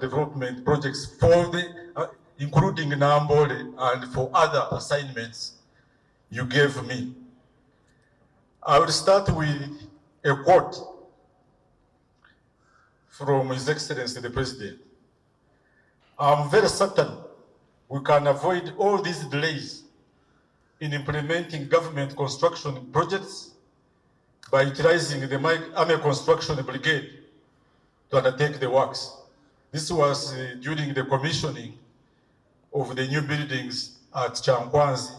development projects for including Namboole and for other assignments you gave me. I will start with a quote from His Excellency the President. I'm very certain we can avoid all these delays in implementing government construction projects by utilizing the Army Construction Brigade to undertake the works. This was during the commissioning of the new buildings at Chankwanzi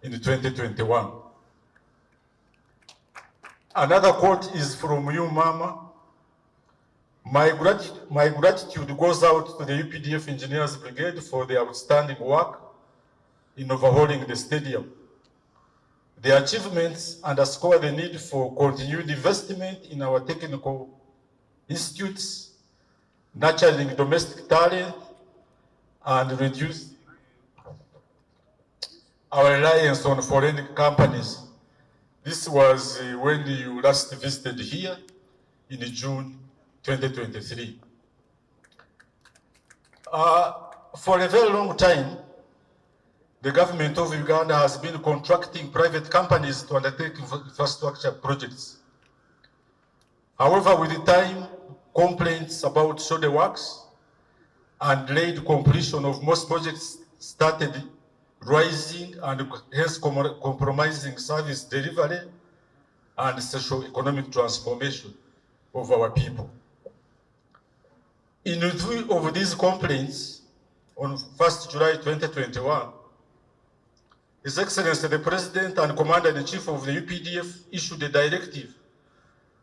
in 2021. Another quote is from you, Mama. My gratitude goes out to the UPDF Engineers Brigade for their outstanding work in overhauling the stadium. The achievements underscore the need for continued investment in our technical institutes, nurturing domestic talent, and reduce our reliance on foreign companies. This was when you last visited here in June 2023. For a very long time, the government of Uganda has been contracting private companies to undertake infrastructure projects. However, with the time, complaints about shoulder works and delayed completion of most projects started rising, and hence compromising service delivery and socio-economic transformation of our people. In view of these complaints, on 1st July 2021, His Excellency the President and Commander-in-Chief of the UPDF issued a directive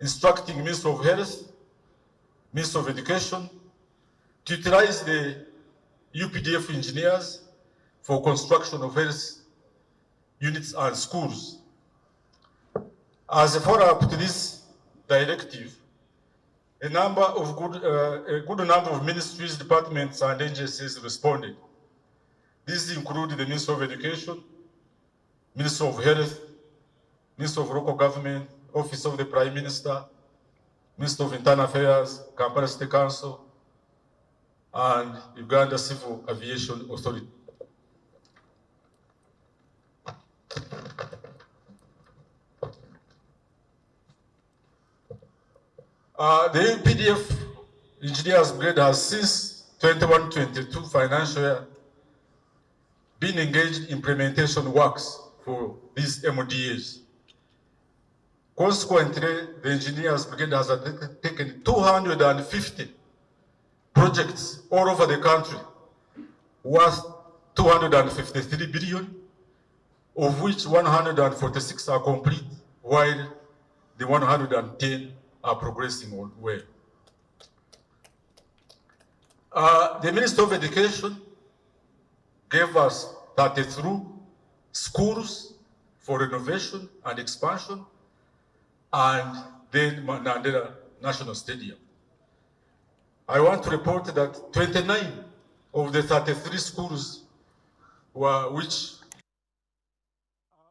instructing Minister of Health, Minister of Education, to utilize the UPDF engineers for construction of health units and schools. As a follow-up to this directive, a good number of ministries, departments, and agencies responded. These include the Minister of Education, Minister of Health, Minister of Local Government, Office of the Prime Minister, Minister of Internal Affairs, Kampala City Council, and Uganda Civil Aviation Authority. The UPDF Engineers Brigade has since 21-22 financial year been engaged in implementation works for these MODAs. Consequently, the Engineers Brigade has taken 250 projects all over the country worth 253 billion, of which 146 are complete, while the 110 are progressing well. The Minister of Education gave us 33 schools for renovation and expansion, and then Namboole National Stadium. I want to report that 29 of the 33 schools were which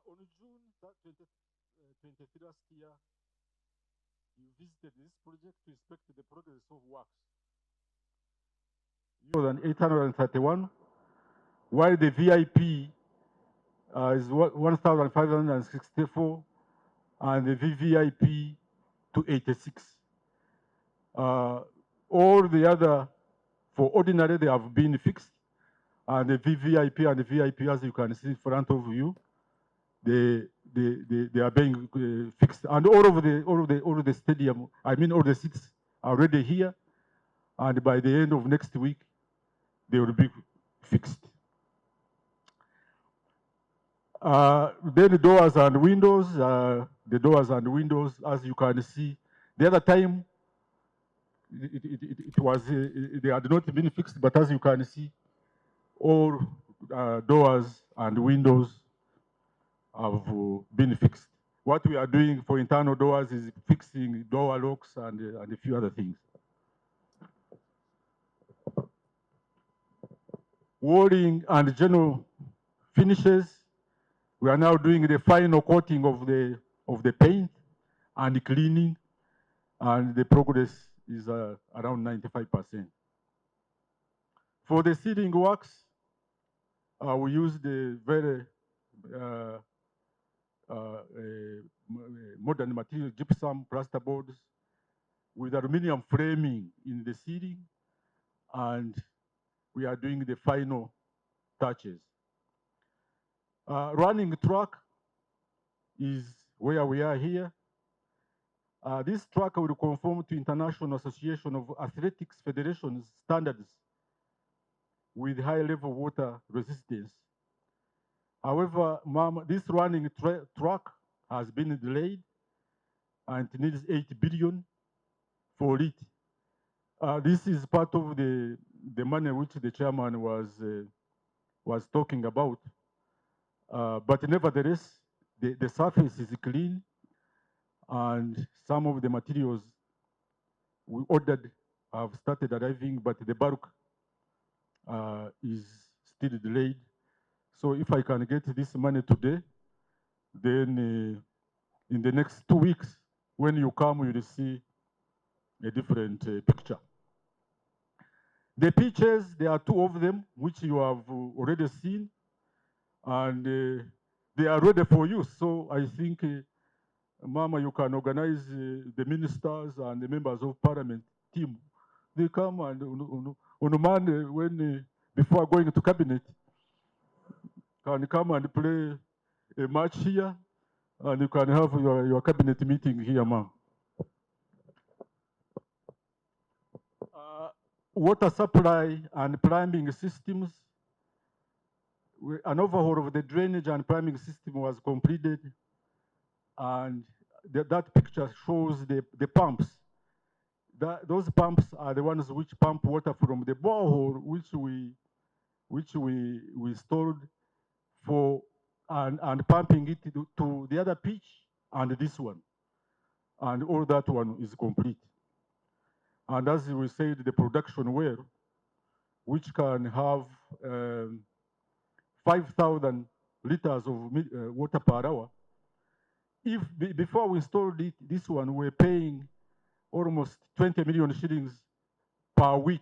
on June 23 last year, you visited this project to inspect the progress of works. More than 831, while the VIP is 1,564, and the VVIP 286. All the other, for ordinary, they have been fixed, and the VVIP and the VIP, as you can see in front of you, they are being fixed, and all of the stadium, I mean all the seats are already here, and by the end of next week, they will be fixed. Then the doors and windows, as you can see, the other time it was they had not been fixed, but as you can see, all doors and windows have been fixed. What we are doing for internal doors is fixing door locks and a few other things. Walling and general finishes. We are now doing the final coating of the paint and the cleaning, and the progress is around 95%. For the ceiling works, we use the very uh, modern material gypsum plasterboards with aluminum framing in the ceiling, and we are doing the final touches. Running track is where we are here. This track will conform to International Association of Athletics Federations standards with high level water resistance. However, this running track has been delayed and it needs 8 billion for it. This is part of the money which the chairman was talking about. But nevertheless, the surface is clean, and some of the materials we ordered have started arriving, but the bulk is still delayed. So if I can get this money today, then in the next 2 weeks, when you come, you will see a different picture. The pitches, there are 2 of them, which you have already seen, and they are ready for use. So I think, Mama, you can organize the ministers and the members of parliament team. They come and on Monday, when before going to cabinet, can come and play a match here, and you can have your cabinet meeting here, ma'am. Water supply and plumbing systems. An overhaul of the drainage and plumbing system was completed, and that picture shows the pumps. Those pumps are the ones which pump water from the borehole, which we stored for and pumping it to the other pitch and this one, and all that one is complete. And as we said, the production well, which can have 5,000 liters of water per hour. If before we installed this one, we were paying almost 20 million shillings per week.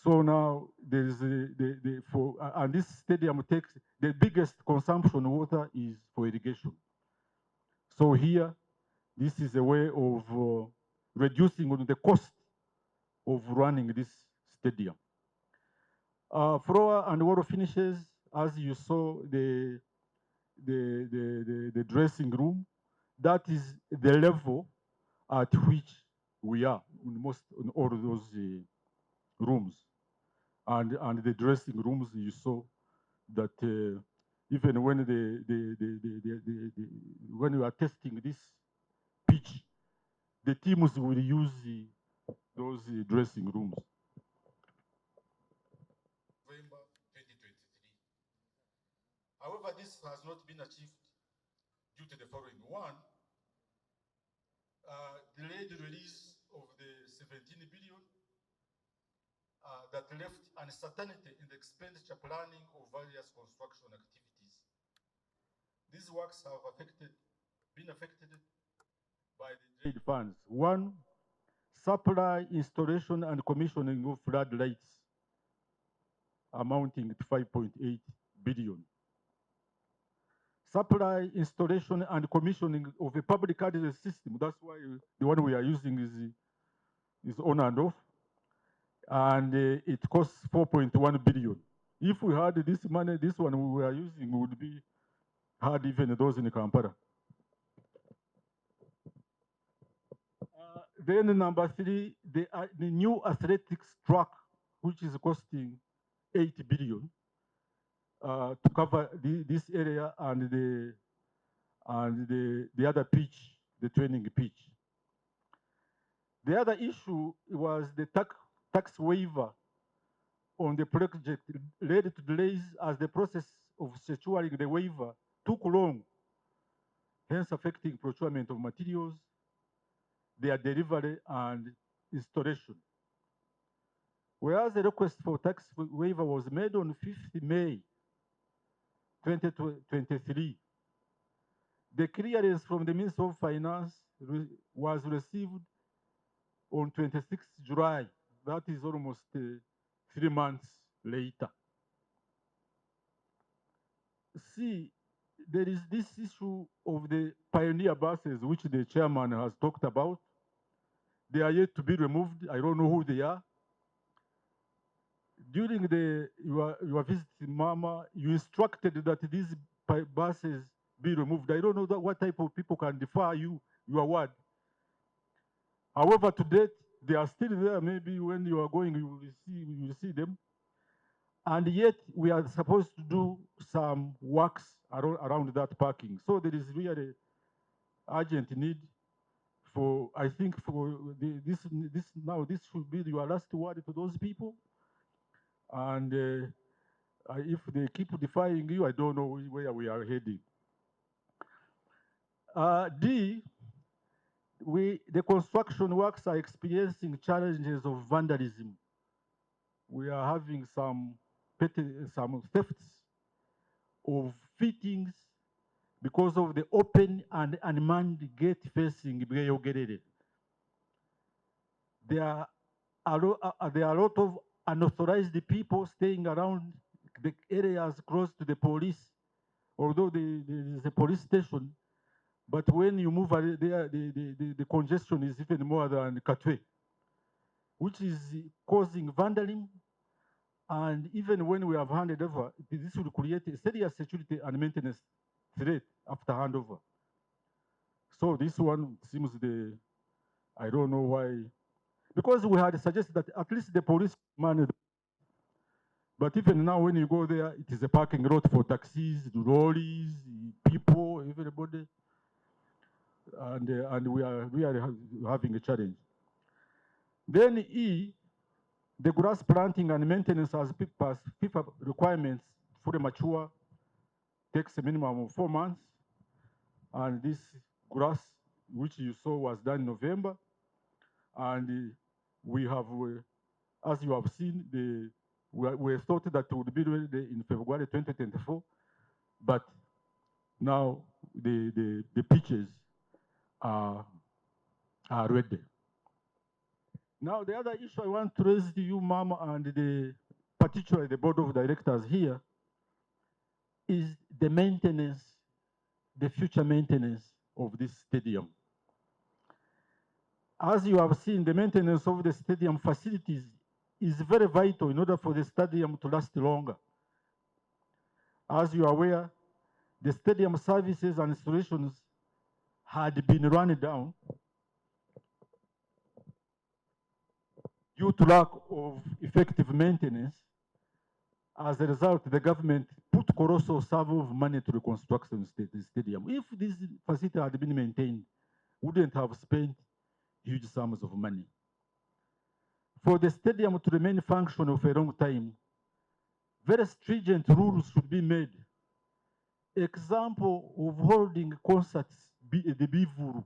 So now there is and this stadium takes the biggest consumption of water is for irrigation. So here, this is a way of reducing the cost of running this stadium. Floor and wall finishes, as you saw, the dressing room, that is the level at which we are in all those rooms. And the dressing rooms, you saw that even when when we are testing this pitch, the teams will use those dressing rooms. November 2023. However, this has not been achieved due to the following. One, delayed release of the 17 billion that left uncertainty in the expenditure planning of various construction activities. These works have been affected by the delayed funds. One, supply, installation, and commissioning of floodlights amounting to 5.8 billion. Supply, installation, and commissioning of a public address system. That's why the one we are using is on and off. And it costs 4.1 billion. If we had this money, this one we were using would be hard even those in Kampala. Then number 3, the new athletics track, which is costing 8 billion to cover this area and the other pitch, the training pitch. The other issue was the tax waiver on the project led to delays as the process of securing the waiver took long, hence affecting procurement of materials, their delivery and installation. Whereas the request for tax waiver was made on 5th May 2023, the clearance from the Minister of Finance was received on 26th July. That is almost 3 months later. See, there is this issue of the pioneer buses, which the chairman has talked about. They are yet to be removed. I don't know who they are. During your visit, Mama, you instructed that these buses be removed. I don't know what type of people can defy your word. However, to date, they are still there. Maybe when you are going, you will see them. And yet, we are supposed to do some works around that parking. So there is really urgent need for, I think, for this should be your last word to those people. And if they keep defying you, I don't know where we are heading. D, the construction works are experiencing challenges of vandalism. We are having some thefts of fittings because of the open and unmanned gate facing Bweyogerere. There are a lot of unauthorized people staying around the areas close to the police, although there is a police station. But when you move there, the congestion is even more than Katwe, which is causing vandalism. And even when we have handed over, this will create a serious security and maintenance threat after handover. So this one seems I don't know why, because we had suggested that at least the police managed. But even now, when you go there, it is a parking lot for taxis, lorries, people, everybody. And we are having a challenge. Then E, the grass planting and maintenance as FIFA requirements for the mature takes a minimum of 4 months. And this grass, which you saw, was done in November. And we have, as you have seen, we thought that it would be ready in February 2024. But now the pitches are ready. Now, the other issue I want to raise to you, Mama, and particularly the board of directors here, is the maintenance, the future maintenance of this stadium. As you have seen, the maintenance of the stadium facilities is very vital in order for the stadium to last longer. As you are aware, the stadium services and installations had been run down due to lack of effective maintenance. As a result, the government put colossal sum of money to reconstruct the stadium. If this facility had been maintained, wouldn't have spent huge sums of money. For the stadium to remain functional for a long time, very stringent rules should be made. Example of holding concerts, the Bivuru,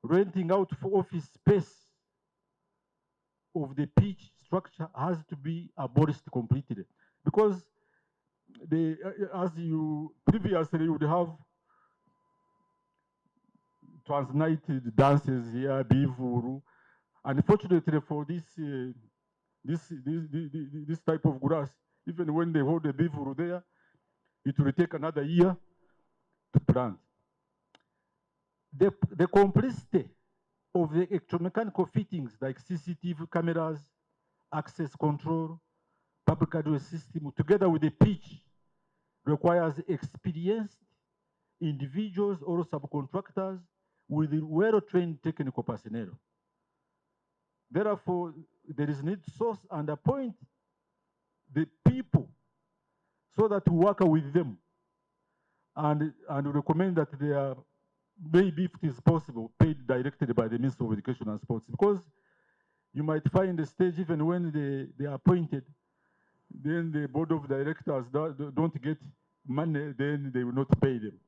renting out for office space of the pitch structure has to be abolished completely, because as you previously would have transnighted dances here, Bivuru. Unfortunately for this type of grass, even when they hold the Bivuru there, it will take another year to plant. The complexity of the electromechanical fittings like CCTV cameras, access control, public address system, together with the pitch, requires experienced individuals or subcontractors with well-trained technical personnel. Therefore, there is need to source and appoint the people so that we work with them and recommend that they are, maybe if it is possible, paid directly by the Minister of Education and Sports. Because you might find the stage, even when they are appointed, then the board of directors don't get money, then they will not pay them.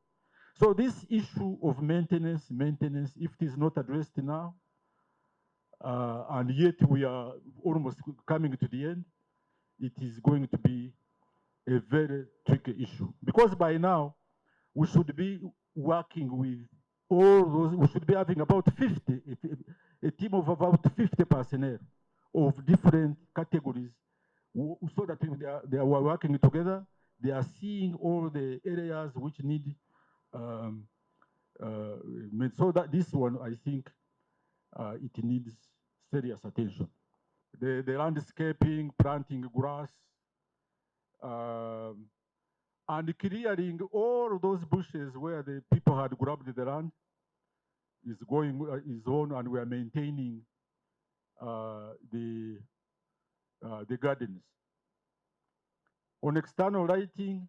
So this issue of maintenance, if it is not addressed now, and yet we are almost coming to the end, it is going to be a very tricky issue. Because by now, we should be working with all those, we should be having about 50, a team of about 50 personnel of different categories, so that they are working together. They are seeing all the areas which need, so that this one, I think, it needs serious attention. The landscaping, planting grass, um, and clearing all those bushes where the people had grabbed the land is on, and we are maintaining the gardens. On external lighting,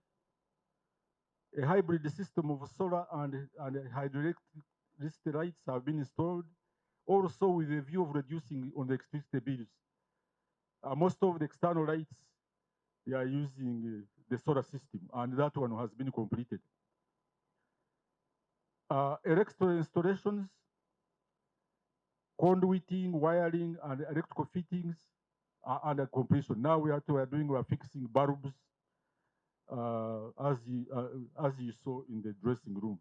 a hybrid system of solar and hydroelectric lights have been installed, also with a view of reducing on the electricity bills. Most of the external lights, they are using the solar system, and that one has been completed. Electrical installations, conduiting, wiring, and electrical fittings are under completion. Now we are fixing bulbs, as you saw in the dressing room.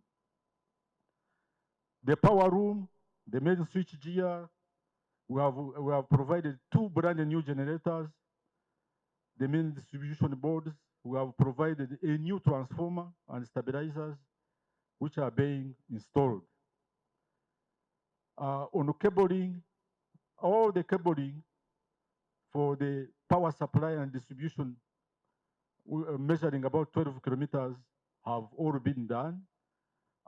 The power room, the main switch gear, we have provided 2 brand new generators. The main distribution boards, we have provided a new transformer and stabilizers, which are being installed. On cabling, all the cabling for the power supply and distribution, measuring about 12 kilometers, have all been done,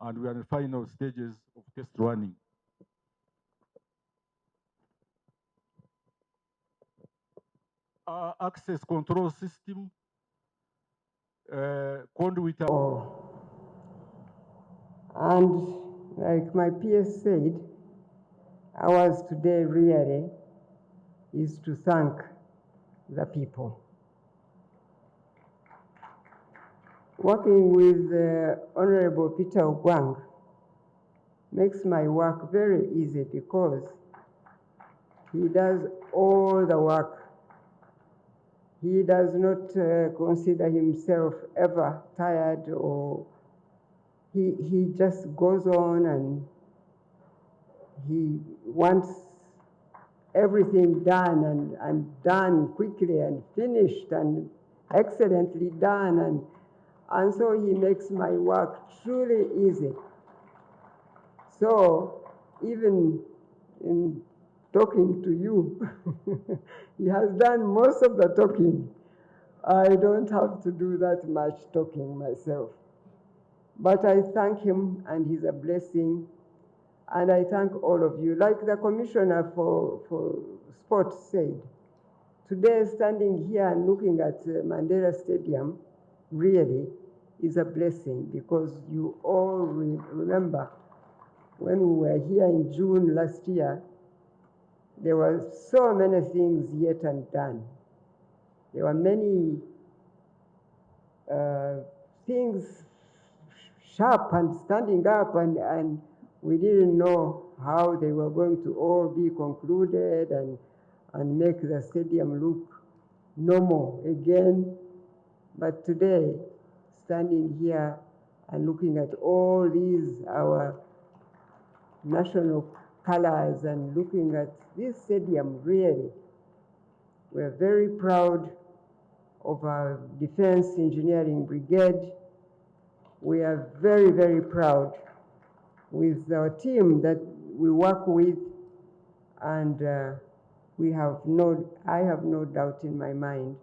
and we are in the final stages of test running. Access control system, conduit. And like my PS said, ours today really is to thank the people. Working with Honorable Peter Ogwang makes my work very easy because he does all the work. He does not consider himself ever tired, or he just goes on, and he wants everything done and done quickly and finished and excellently done, and so he makes my work truly easy. So even in talking to you, he has done most of the talking. I don't have to do that much talking myself. But I thank him, and he's a blessing. And I thank all of you. Like the commissioner for sports said, today standing here and looking at Mandela Stadium really is a blessing, because you all remember when we were here in June last year, there were so many things yet undone. There were many things sharp and standing up, and we didn't know how they were going to all be concluded and make the stadium look normal again. But today, standing here and looking at all these, our national colors, and looking at this stadium, really, we're very proud of our Defense Engineering Brigade. We are very, very proud with our team that we work with, and I have no doubt in my mind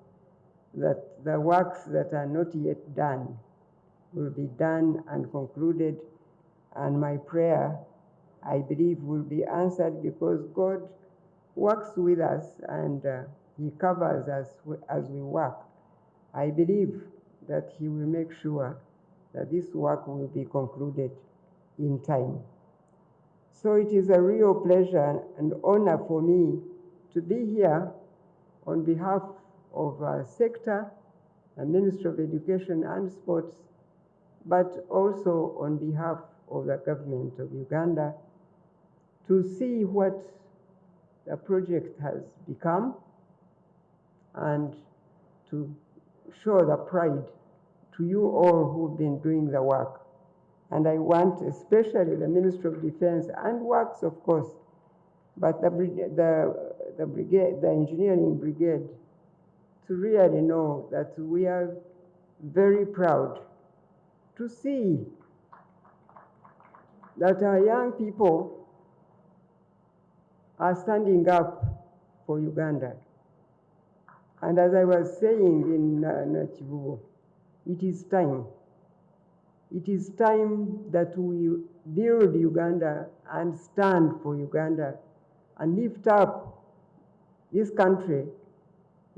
that the works that are not yet done will be done and concluded, and my prayer, I believe, will be answered, because God works with us, and he covers us as we work. I believe that he will make sure that this work will be concluded in time. So it is a real pleasure and honor for me to be here on behalf of our sector, the Ministry of Education and Sports, but also on behalf of the government of Uganda, to see what the project has become and to show the pride to you all who've been doing the work. And I want especially the Ministry of Defense and Works, of course, but the brigade, the engineering brigade, to really know that we are very proud to see that our young people are standing up for Uganda. And as I was saying in Nachivugo, it is time. It is time that we build Uganda and stand for Uganda and lift up this country,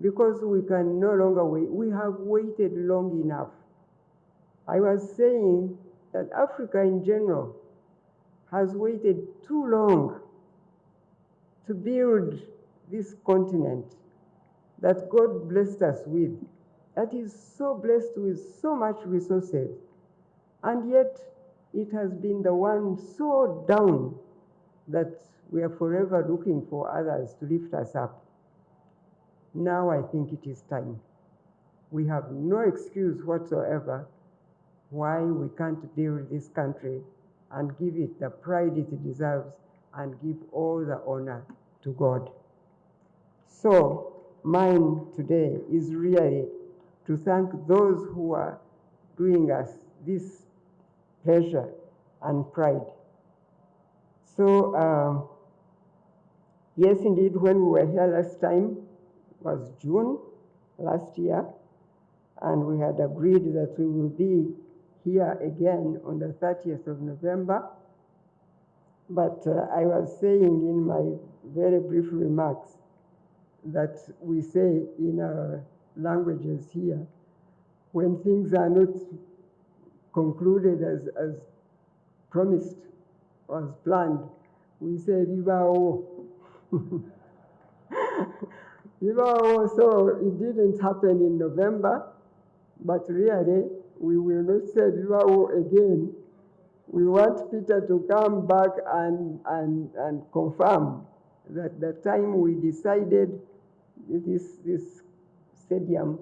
because we can no longer wait. We have waited long enough. I was saying that Africa in general has waited too long to build this continent that God blessed us with, that is so blessed with so much resources, and yet it has been the one so down that we are forever looking for others to lift us up. Now I think it is time. We have no excuse whatsoever why we can't build this country and give it the pride it deserves and give all the honor to God. So mine today is really to thank those who are doing us this pleasure and pride. So yes, indeed, when we were here last time was June last year, and we had agreed that we will be here again on the 30th of November. But I was saying in my very brief remarks that we say in our languages here, when things are not concluded as promised or as planned, we say Vivao. Vivao, so it didn't happen in November, but really we will not say Vivao again. We want Peter to come back and confirm that the time we decided this stadium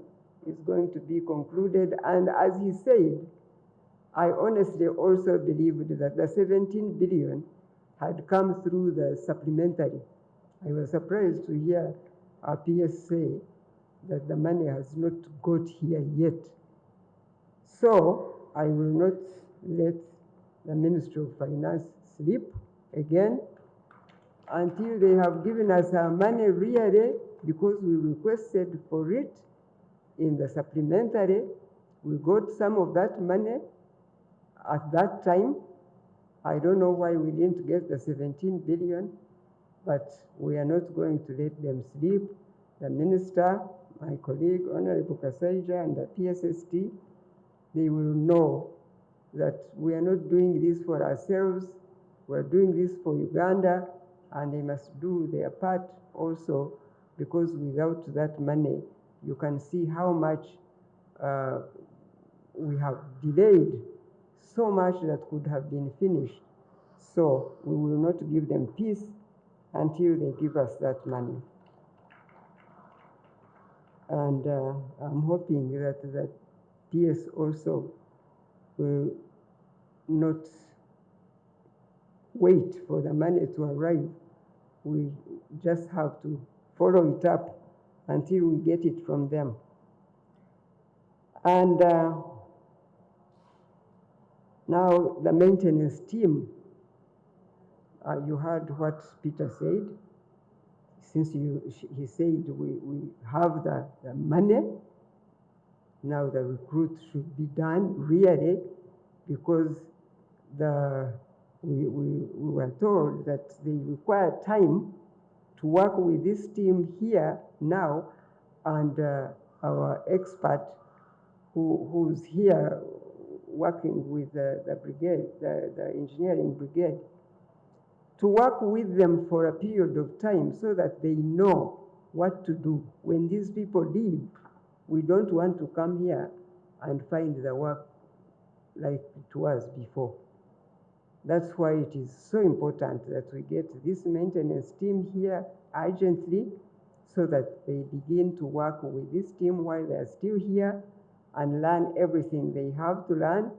is going to be concluded. And as he said, I honestly also believed that the 17 billion had come through the supplementary. I was surprised to hear our PS say that the money has not got here yet. So I will not let the Ministry of Finance sleep again until they have given us our money really, because we requested for it in the supplementary. We got some of that money at that time. I don't know why we didn't get the 17 billion, but we are not going to let them sleep. The minister, my colleague, Honorable Kasaija, and the PSST, they will know that we are not doing this for ourselves. We're doing this for Uganda, and they must do their part also, because without that money, you can see how much we have delayed, so much that could have been finished. So we will not give them peace until they give us that money. And I'm hoping that PS also will not wait for the money to arrive. We just have to follow it up until we get it from them. And now the maintenance team, you heard what Peter said. Since he said we have the money, now the recruit should be done really, because we were told that they require time to work with this team here now, and our expert who's here working with the brigade, the engineering brigade, to work with them for a period of time so that they know what to do. When these people leave, we don't want to come here and find the work like it was before. That's why it is so important that we get this maintenance team here urgently so that they begin to work with this team while they are still here and learn everything they have to learn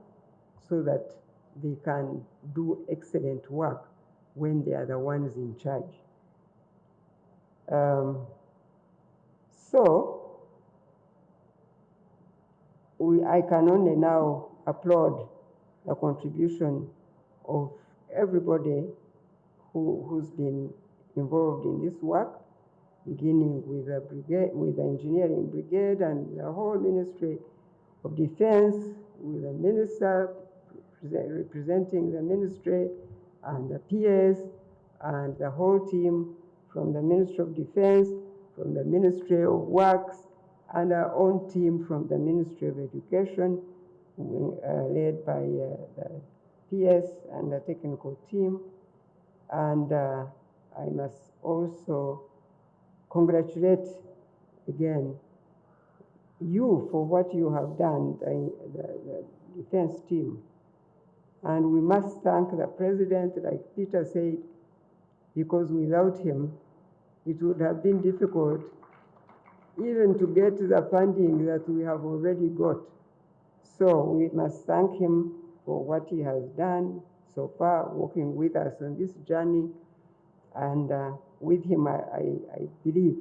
so that they can do excellent work when they are the ones in charge. So I can only now applaud the contribution of everybody who's been involved in this work, beginning with the brigade, with the engineering brigade and the whole Ministry of Defense, with the minister representing the ministry and the PS and the whole team from the Ministry of Defense, from the Ministry of Works, and our own team from the Ministry of Education, led by the PS and the technical team. And I must also congratulate again you for what you have done, the defense team. And we must thank the president, like Peter said, because without him, it would have been difficult even to get the funding that we have already got. So we must thank him for what he has done so far, working with us on this journey. And with him, I believe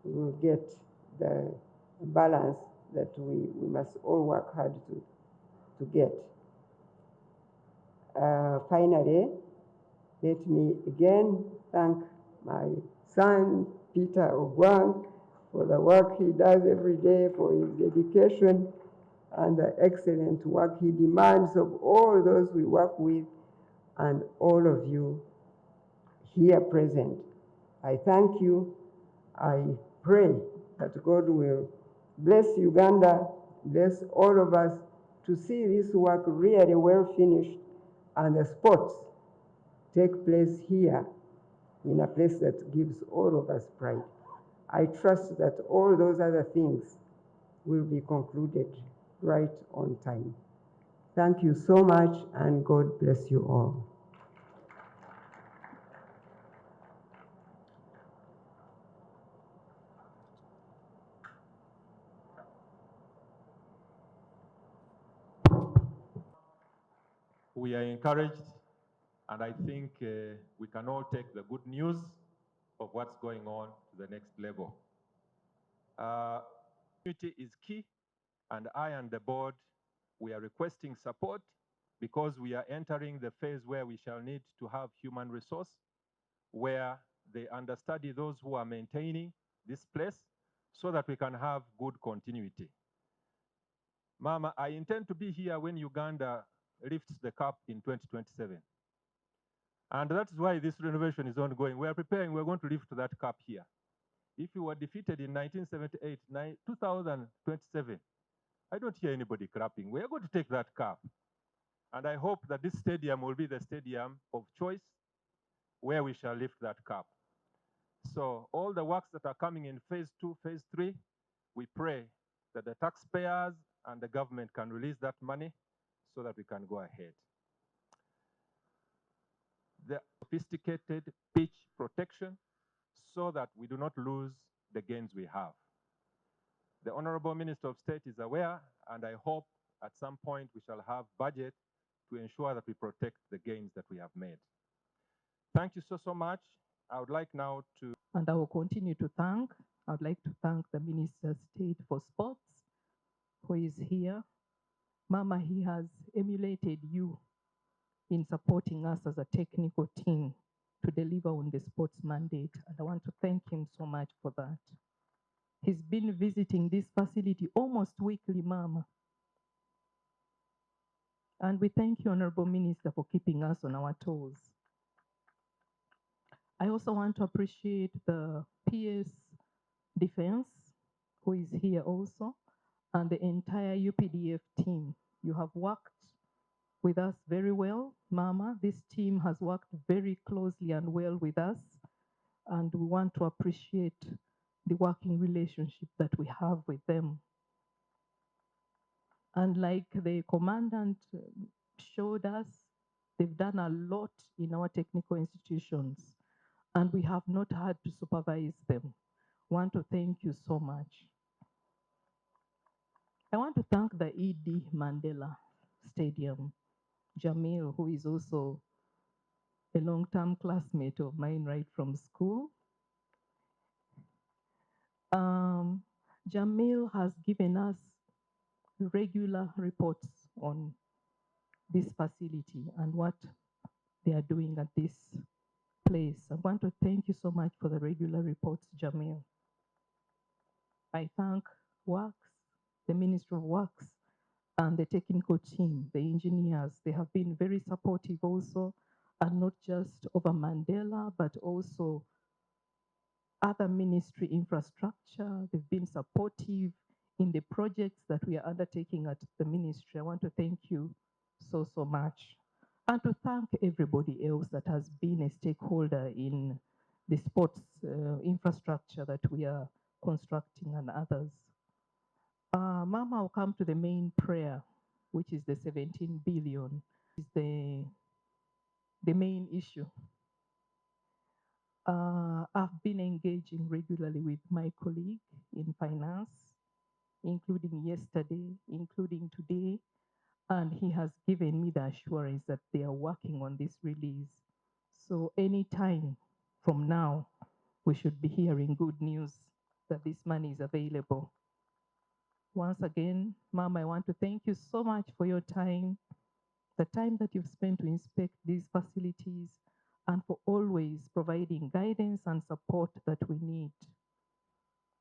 we will get the balance that we must all work hard to get. Finally, let me again thank my son, Peter Ogwang, for the work he does every day, for his dedication and the excellent work he demands of all those we work with and all of you here present. I thank you. I pray that God will bless Uganda, bless all of us to see this work really well finished and the sports take place here in a place that gives all of us pride. I trust that all those other things will be concluded right on time. Thank you so much, and God bless you all. We are encouraged, and I think we can all take the good news of what's going on to the next level. Community is key, and I and the board, we are requesting support because we are entering the phase where we shall need to have human resource, where they understudy those who are maintaining this place so that we can have good continuity. Mama, I intend to be here when Uganda lifts the cup in 2027. And that's why this renovation is ongoing. We are preparing, we're going to lift that cup here. If you were defeated in 1978, 2027, I don't hear anybody clapping. We are going to take that cup. And I hope that this stadium will be the stadium of choice where we shall lift that cup. So all the works that are coming in phase 2, phase 3, we pray that the taxpayers and the government can release that money so that we can go ahead. The sophisticated pitch protection so that we do not lose the gains we have. The Honorable Minister of State is aware, and I hope at some point we shall have budget to ensure that we protect the gains that we have made. Thank you so much. I would like now to... And I will continue to thank. I would like to thank the Minister of State for Sports, who is here. Mama, he has emulated you in supporting us as a technical team to deliver on the sports mandate. And I want to thank him so much for that. He's been visiting this facility almost weekly, Mama. And we thank you, Honorable Minister, for keeping us on our toes. I also want to appreciate the PS Defense, who is here also, and the entire UPDF team. You have worked with us very well, Mama. This team has worked very closely and well with us, and we want to appreciate the working relationship that we have with them. And like the commandant showed us, they've done a lot in our technical institutions, and we have not had to supervise them. Want to thank you so much. I want to thank the ED Mandela Stadium, Jamil, who is also a long-term classmate of mine right from school. Jamil has given us regular reports on this facility and what they are doing at this place. I want to thank you so much for the regular reports, Jamil. I thank Works, the Ministry of Works, and the technical team, the engineers. They have been very supportive also, and not just over Mandela, but also other ministry infrastructure. They've been supportive in the projects that we are undertaking at the ministry. I want to thank you so, so much. And to thank everybody else that has been a stakeholder in the sports infrastructure that we are constructing and others. Mama, will come to the main prayer, which is the 17 billion, is the main issue. I've been engaging regularly with my colleague in finance, including yesterday, including today, and he has given me the assurance that they are working on this release. So anytime from now, we should be hearing good news that this money is available. Once again, Mom, I want to thank you so much for your time, the time that you've spent to inspect these facilities, and for always providing guidance and support that we need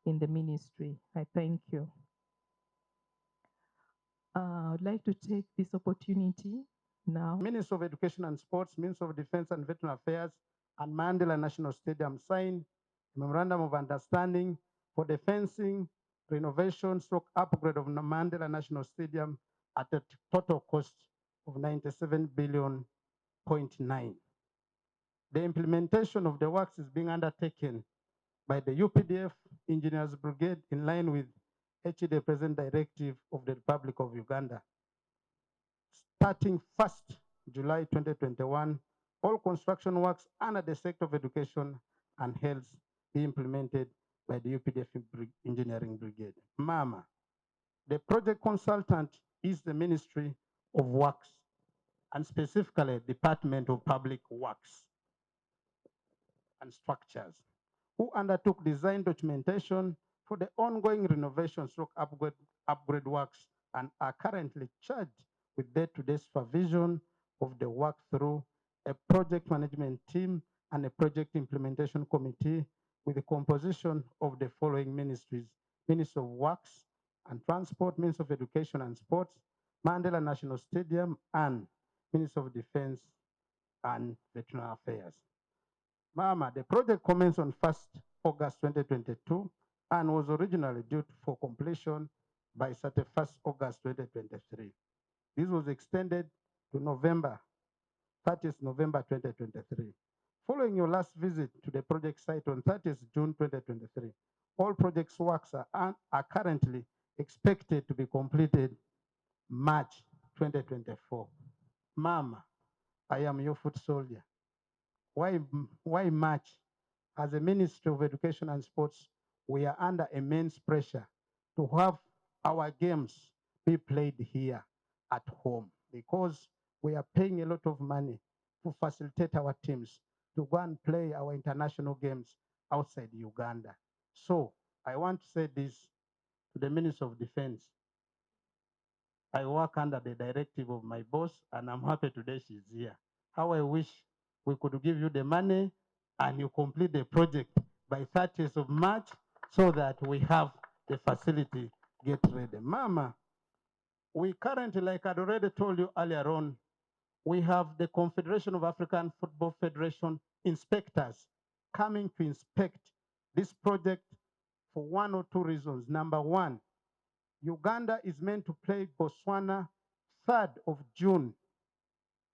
in the ministry. I thank you. I'd like to take this opportunity now. Minister of Education and Sports, Minister of Defense and Veteran Affairs, and Mandela National Stadium signed a memorandum of understanding for the fencing, renovation, stroke upgrade of Mandela National Stadium at a total cost of 97 billion. The implementation of the works is being undertaken by the UPDF Engineers Brigade in line with HED Present Directive of the Republic of Uganda. Starting 1st July 2021, all construction works under the sector of education and health be implemented by the UPDF Engineering Brigade. Mama, the project consultant is the Ministry of Works, and specifically Department of Public Works and Structures, who undertook design documentation for the ongoing renovation stroke upgrade works and are currently charged with day-to-day supervision of the work through a project management team and a project implementation committee with the composition of the following ministries: Ministry of Works and Transport, Ministry of Education and Sports, Mandela National Stadium, and Ministry of Defense and Veteran Affairs. Mama, the project commenced on 1st August 2022 and was originally due for completion by 31st August 2023. This was extended to 30th November 2023. Following your last visit to the project site on 30th June 2023, all projects works are currently expected to be completed March 2024. Mama, I am your foot soldier. Why March? As a Ministry of Education and Sports, we are under immense pressure to have our games be played here at home because we are paying a lot of money to facilitate our teams to go and play our international games outside Uganda. So I want to say this to the Minister of Defense. I work under the directive of my boss, and I'm happy today she's here. How I wish we could give you the money and you complete the project by 30th of March so that we have the facility get ready. Mama, we currently, like I'd already told you earlier on, we have the Confederation of African Football Federation inspectors coming to inspect this project for one or two reasons. Number one, Uganda is meant to play Botswana 3rd of June,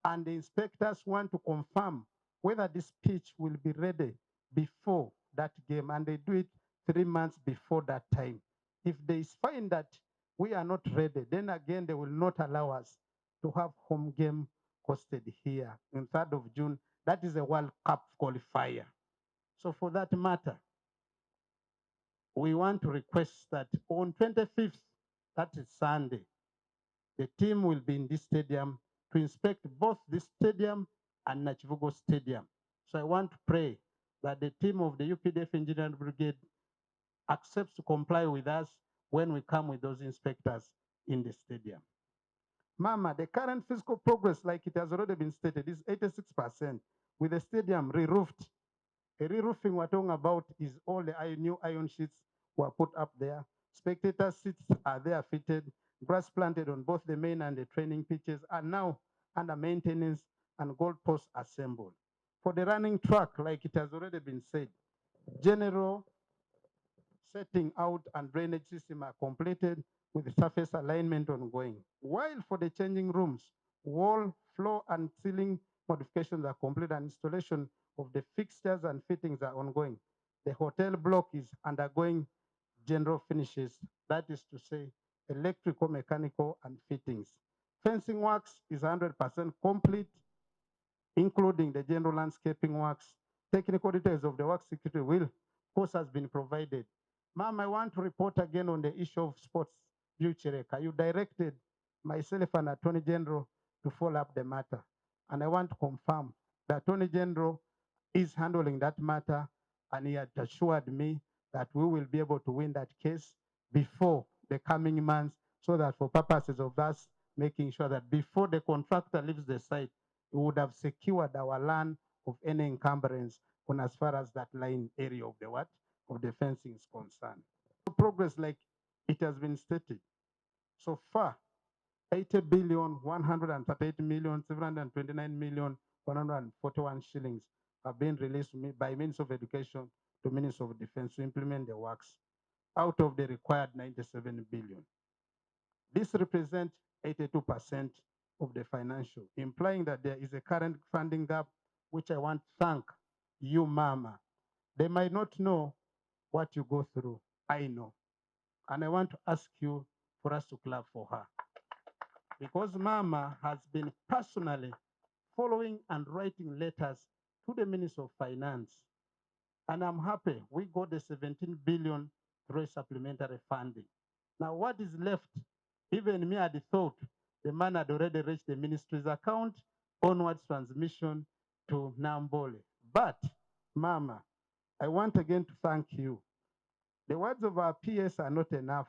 and the inspectors want to confirm whether this pitch will be ready before that game, and they do it 3 months before that time. If they find that we are not ready, then again, they will not allow us to have home game hosted here on 3rd of June. That is a World Cup qualifier. So for that matter, we want to request that on 25th, that is Sunday, the team will be in this stadium to inspect both the stadium and Nachivugo Stadium. So I want to pray that the team of the UPDF Engineering Brigade accepts to comply with us when we come with those inspectors in the stadium. Mama, the current physical progress, like it has already been stated, is 86%, with the stadium re-roofed. A re-roofing we're talking about is all the new iron sheets were put up there. Spectator seats are there fitted. Grass planted on both the main and the training pitches are now under maintenance and goalposts assembled. For the running track, like it has already been said, general setting out and drainage system are completed with the surface alignment ongoing. While for the changing rooms, wall, floor, and ceiling modifications are complete and installation of the fixtures and fittings are ongoing. The hotel block is undergoing general finishes, that is to say, electrical, mechanical, and fittings. Fencing works is 100% complete, including the general landscaping works. Technical details of the work security will course has been provided. Ma'am, I want to report again on the issue of sports Chereka. You directed myself and Attorney General to follow up the matter. And I want to confirm the Attorney General is handling that matter, and he had assured me that we will be able to win that case before the coming months, so that for purposes of us making sure that before the contractor leaves the site, we would have secured our land of any encumbrance on as far as that line area of the what? Of the fencing is concerned. Progress, like it has been stated, so far, 80,138,729,141 shillings have been released by means of education to Ministry of Defense to implement the works out of the required 97 billion. This represents 82% of the financial, implying that there is a current funding gap, which I want to thank you, Mama. They might not know what you go through. I know. And I want to ask you for us to clap for her. Because Mama has been personally following and writing letters to the Minister of Finance. And I'm happy we got the 17 billion through supplementary funding. Now what is left? Even me had thought the man had already reached the ministry's account, onwards transmission to Namboole. But Mama, I want again to thank you. The words of our PS are not enough.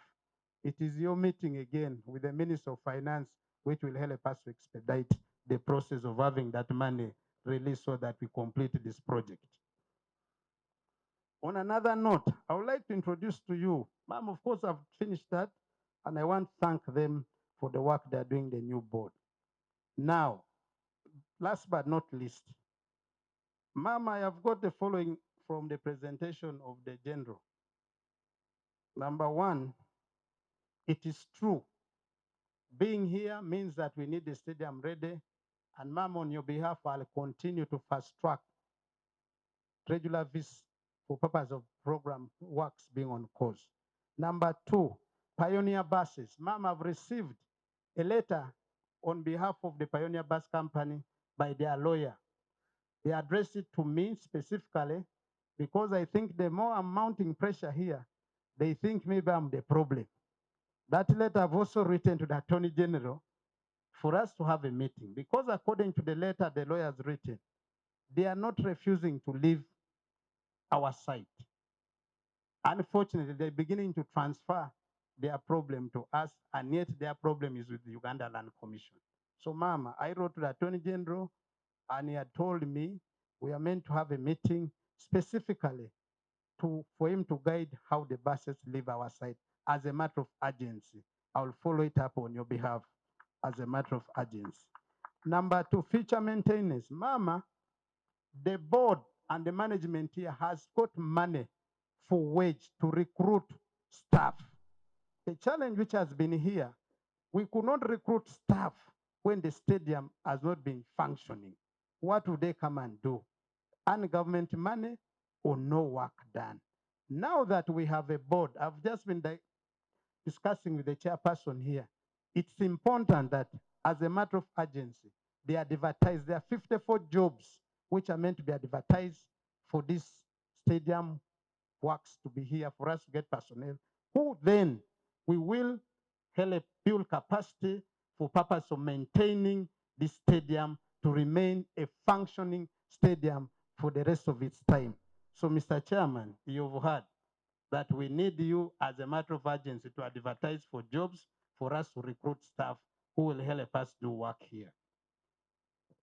It is your meeting again with the Minister of Finance, which will help us to expedite the process of having that money released so that we complete this project. On another note, I would like to introduce to you, Ma'am, of course, I've finished that, and I want to thank them for the work they're doing, the new board. Now, last but not least, Ma'am, I have got the following from the presentation of the General. Number one, it is true. Being here means that we need the stadium ready, and Ma'am, on your behalf, I'll continue to fast track regular visits for purpose of program works being on course. Number two, Pioneer buses. Ma'am, I've received a letter on behalf of the Pioneer Bus Company by their lawyer. They addressed it to me specifically because I think the more I'm mounting pressure here, they think maybe I'm the problem. That letter I've also written to the Attorney General for us to have a meeting, because according to the letter the lawyers written, they are not refusing to leave our site. Unfortunately, they're beginning to transfer their problem to us, and yet their problem is with the Uganda Land Commission. So, Mama, I wrote to the Attorney General, and he had told me we are meant to have a meeting specifically for him to guide how the buses leave our site as a matter of urgency. I will follow it up on your behalf as a matter of urgency. Number two, future maintenance. Mama, the board and the management here has got money for wage to recruit staff. The challenge which has been here, we could not recruit staff when the stadium has not been functioning. What would they come and do? Earn government money or no work done? Now that we have a board, I've just been discussing with the chairperson here, it's important that as a matter of urgency, they are advertised. There are 54 jobs which are meant to be advertised for this stadium works to be here for us to get personnel, who then we will help build capacity for purpose of maintaining this stadium to remain a functioning stadium for the rest of its time. So, Mr. Chairman, you've heard that we need you as a matter of urgency to advertise for jobs for us to recruit staff who will help us do work here.